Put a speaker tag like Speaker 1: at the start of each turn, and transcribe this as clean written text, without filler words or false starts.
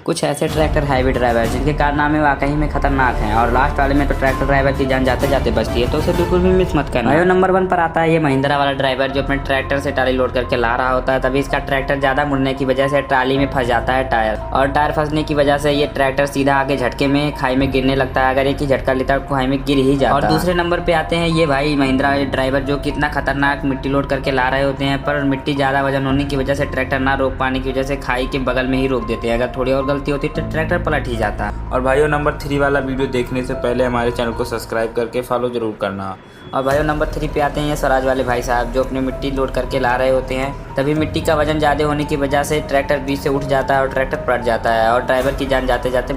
Speaker 1: कुछ ऐसे tractor heavy driver जिनके कारनामे वाकई में खतरनाक हैं और लास्ट वाले में तो ट्रैक्टर ड्राइवर की जान जाते जाते बचती है, तो उसे बिल्कुल भी मिस मत करना। नंबर 1 पर आता है ये महिंद्रा वाला ड्राइवर जो अपने ट्रैक्टर से ट्राली लोड करके ला रहा होता है। तभी इसका ट्रैक्टर ज्यादा मुड़ने की वजह से ट्राली में फंस जाता है टायर, और टायर फंसने की वजह से ये ट्रैक्टर सीधा आगे झटके में खाई में गिरने लगता है। अगर एक ही झटका लेता तो खाई में गिर ही जाता। और दूसरे नंबर पे आते हैं ये भाई महिंद्रा वाले ड्राइवर जो कितना खतरनाक मिट्टी लोड करके ला रहे होते हैं, पर मिट्टी ज्यादा वजन होने की वजह से ट्रैक्टर ना रोक पाने की वजह से खाई के बगल में ही रोक देते हैं। अगर थोड़ी और गलती होती तो ट्रैक्टर पलट ही जाता।
Speaker 2: और भाइयों नंबर 3 वाला वीडियो देखने से पहले हमारे चैनल को सब्सक्राइब करके फॉलो जरूर करना।
Speaker 1: और भाइयों नंबर 3 पे आते हैं ये स्वराज वाले भाई साहब जो अपनी मिट्टी लोड करके ला रहे होते हैं। तभी मिट्टी का वजन ज़्यादा होने की वजह से ट्रैक्टर बीच से उठ जाता है और ट्रैक्टर पलट जाता है और ड्राइवर की जान जाते जाते